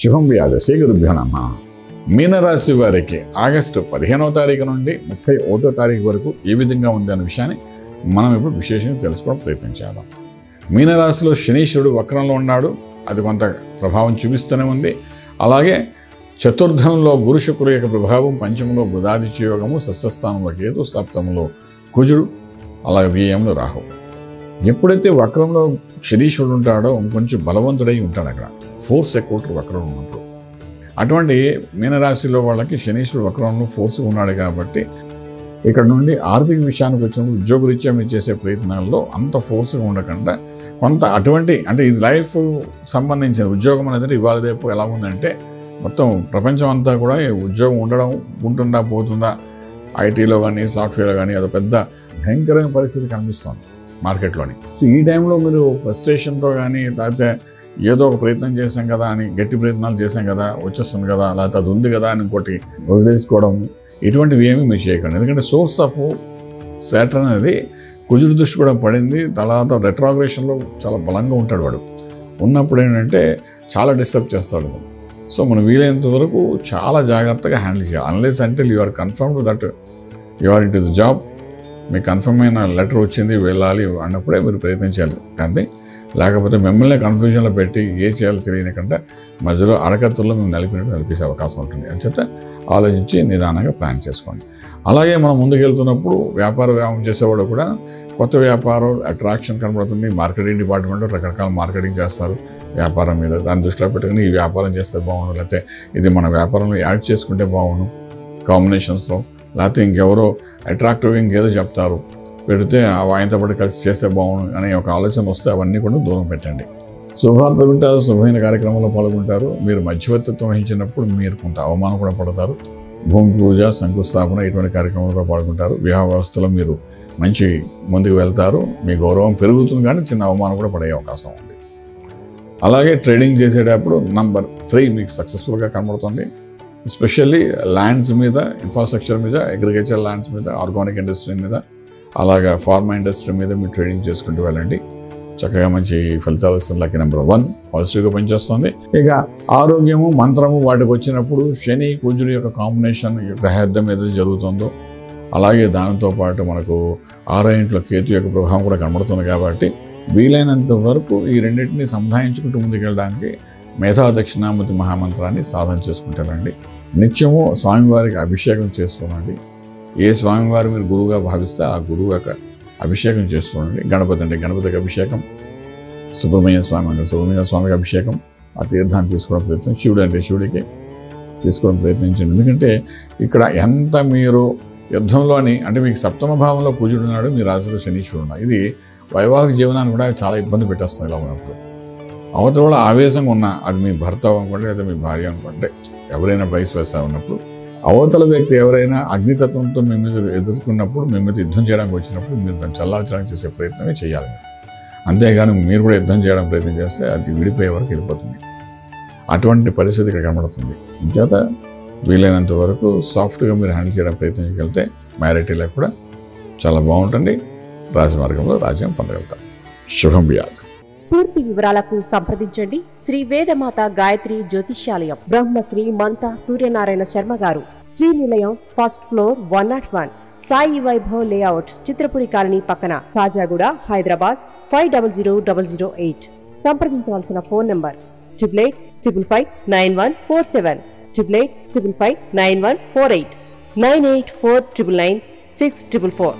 శుభం వ్యాధి శ్రీ గురుభ్యో నమః. మీనరాశి వారికి ఆగస్టు 15వ తారీఖు నుండి 31వ తారీఖు వరకు ఏ విధంగా ఉంది అనే విషయాన్ని మనం ఇప్పుడు విశేషంగా తెలుసుకోవడం ప్రయత్నం చేద్దాం. మీనరాశిలో శనీశ్వరుడు వక్రంలో ఉన్నాడు, అది కొంత ప్రభావం చూపిస్తూనే ఉంది. అలాగే చతుర్థంలో గురు శుక్రుడు యొక్క ప్రభావం, పంచమంలో బుధాదిత్య యోగము, షష్ఠస్థానంలో కేతు, సప్తమంలో కుజుడు, అలాగే వ్యయంలో రాహువు. ఎప్పుడైతే వక్రంలో శనీశ్వరుడు ఉంటాడో కొంచెం బలవంతుడై ఉంటాడు, అక్కడ ఫోర్స్ ఎక్కువ వక్రం ఉన్నప్పుడు. అటువంటి మీనరాశిలో వాళ్ళకి శనీశ్వరుడు వక్రంలో ఫోర్స్ ఉన్నాడు కాబట్టి ఇక్కడ నుండి ఆర్థిక విషయానికి వచ్చినప్పుడు ఉద్యోగరీత్యా మీరు చేసే ప్రయత్నాల్లో అంత ఫోర్స్గా ఉండకుండా కొంత అటువంటి అంటే ఇది లైఫ్ సంబంధించిన ఉద్యోగం అనేది ఇవాళ రేపు ఎలా ఉందంటే మొత్తం ప్రపంచం అంతా కూడా ఉద్యోగం ఉండడం ఉంటుందా పోతుందా, ఐటీలో కానీ సాఫ్ట్వేర్లో కానీ అది పెద్ద భయంకరమైన పరిస్థితి కనిపిస్తుంది మార్కెట్లోని. సో ఈ టైంలో మీరు ఫ్రస్ట్రేషన్తో కానీ లేకపోతే ఏదో ఒక ప్రయత్నం చేశాం కదా అని గట్టి ప్రయత్నాలు చేశాం కదా వచ్చేస్తుంది కదా లేకపోతే అది ఉంది కదా అని ఇంకోటి వదిలేసుకోవడం ఇటువంటివి ఏమీ మీరు చేయకండి. ఎందుకంటే సోర్స్ ఆఫ్ సాటర్న్ అనేది కుజుడు దృష్టి కూడా పడింది. తర్వాత రెట్రోగ్రేషన్లో చాలా బలంగా ఉంటాడు వాడు. ఉన్నప్పుడు ఏంటంటే చాలా డిస్టర్బ్ చేస్తాడు. సో మనం వీలైనంత వరకు చాలా జాగ్రత్తగా హ్యాండిల్ చేయాలి. అన్లెస్ అంటే you are confirmed that you are in to the job, మీకు కన్ఫర్మ్ అయిన లెటర్ వచ్చింది వెళ్ళాలి అన్నప్పుడే మీరు ప్రయత్నం చేయాలి. కానీ లేకపోతే మిమ్మల్ని కన్ఫ్యూజన్లో పెట్టి ఏ చేయాలో తెలియనికంటే మధ్యలో అడకత్తుల్లో మేము నలిపేసే అవకాశం ఉంటుంది. అంచేత ఆలోచించి నిదానంగా ప్లాన్ చేసుకోండి. అలాగే మనం ముందుకెళ్తున్నప్పుడు వ్యాపారం చేసేవాడు కూడా కొత్త వ్యాపారం అట్రాక్షన్ కనబడుతుంది. మార్కెటింగ్ డిపార్ట్మెంట్లో రకరకాల మార్కెటింగ్ చేస్తారు వ్యాపారం మీద. దాన్ని దృష్టిలో పెట్టుకుని ఈ వ్యాపారం చేస్తే బాగుండు, లేకపోతే ఇది మన వ్యాపారంలో యాడ్ చేసుకుంటే బాగుండు కాంబినేషన్స్లో, లేకపోతే ఇంకెవరో అట్రాక్టివ్గా ఇంకేదో చెప్తారు పెడితే ఆయనతో పాటు కలిసి చేస్తే బాగుండు అనే ఒక ఆలోచన వస్తే అవన్నీ కూడా దూరం పెట్టండి. శుభార్త వింటారు, శుభమైన కార్యక్రమంలో పాల్గొంటారు. మీరు మధ్యవర్తిత్వం వహించినప్పుడు మీరు కొంత అవమానం కూడా పడతారు. భూమి పూజ, శంకుస్థాపన ఇటువంటి కార్యక్రమంలో పాల్గొంటారు. వివాహ వ్యవస్థలో మీరు మంచి ముందుకు వెళ్తారు. మీ గౌరవం పెరుగుతుంది, కానీ చిన్న అవమానం కూడా పడే అవకాశం ఉంది. అలాగే ట్రేడింగ్ చేసేటప్పుడు నంబర్ 3 మీకు సక్సెస్ఫుల్గా కనబడుతుంది. ఎస్పెషల్లీ ల్యాండ్స్ మీద, ఇన్ఫ్రాస్ట్రక్చర్ మీద, అగ్రికల్చర్ ల్యాండ్స్ మీద, ఆర్గానిక్ ఇండస్ట్రీ మీద, అలాగా ఫార్మా ఇండస్ట్రీ మీద మీరు ట్రేడింగ్ చేసుకుంటూ వెళ్ళండి. చక్కగా మంచి ఫలితాలు వస్తుంది. లక్కీ నెంబర్ 1 పాజిటివ్గా పనిచేస్తుంది. ఇక ఆరోగ్యము, మంత్రము వాటికి వచ్చినప్పుడు శని కుజుడు యొక్క కాంబినేషన్ గ్రహయుద్ధం మీద జరుగుతుందో, అలాగే దానితో పాటు మనకు 6వ ఇంట్లో కేతు యొక్క ప్రభావం కూడా కనబడుతుంది. కాబట్టి వీలైనంత వరకు ఈ రెండింటినీ సంధాయించుకుంటూ ముందుకెళ్ళడానికి మేధా దక్షిణామూర్తి మహామంత్రాన్ని సాధన చేసుకుంటారండి. నిత్యము స్వామివారికి అభిషేకం చేస్తుండండి. ఏ స్వామివారు మీరు గురువుగా భావిస్తే ఆ గురువు యొక్క అభిషేకం చేస్తుండండి. గణపతి అంటే గణపతికి అభిషేకం, సుబ్రహ్మణ్య స్వామి అంటే సుబ్రహ్మణ్య స్వామికి అభిషేకం, ఆ తీర్థాన్ని తీసుకోవడం ప్రయత్నం, శివుడు అంటే శివుడికి తీసుకోవడం ప్రయత్నించండి. ఎందుకంటే ఇక్కడ ఎంత మీరు యుద్ధంలోని అంటే మీకు సప్తమ భావంలో కుజుడు ఉన్నాడు, మీ రాశిలో శనీశ్వరుడు ఉన్నాడు. ఇది వైవాహిక జీవనాన్ని కూడా చాలా ఇబ్బంది పెట్టేస్తుంది. ఇలా ఉన్నప్పుడు అవతల వల్ల ఆవేశంగా ఉన్నా, అది మీ భర్త అనుకోండి లేదా మీ భార్య అనుకోండి, ఎవరైనా వైస్ versa ఉన్నప్పుడు అవతల వ్యక్తి ఎవరైనా అగ్నితత్వంతో మేము ఎదుర్కొన్నప్పుడు, మేము యుద్ధం చేయడానికి వచ్చినప్పుడు మీరు దాన్ని చల్లార్చడానికి చేసే ప్రయత్నమే చేయాలి. అంతేగాని మీరు కూడా యుద్ధం చేయడానికి ప్రయత్నం చేస్తే అది విడిపోయే వరకు వెళ్ళిపోతుంది. అటువంటి పరిస్థితి ఇక్కడ కనబడుతుంది. ఇంకేత వీలైనంత వరకు సాఫ్ట్గా మీరు హ్యాండిల్ చేయడానికి ప్రయత్నం చేయగలిగితే మ్యారిటీ లైఫ్ కూడా చాలా బాగుంటుంది. రాజమార్గంలో రాజ్యం పొందగలుగుతాం. శుభం వ్యాధి. పూర్తి వివరాలకు సంప్రదించండి శ్రీ వేదమాత గాయత్రి జ్యోతిష్యాలయం, Brahmasri మంతా Suryanarayana Sharma garu, Srinilayam, first floor, 101, Sai Vaibhav layout, Chitrapuri colony పక్కన, కాజాగూడ, హైదరాబాద్ 500008. సంప్రదించవలసిన ఫోన్ నంబర్ 8855559147, 8855559148, 9849996644.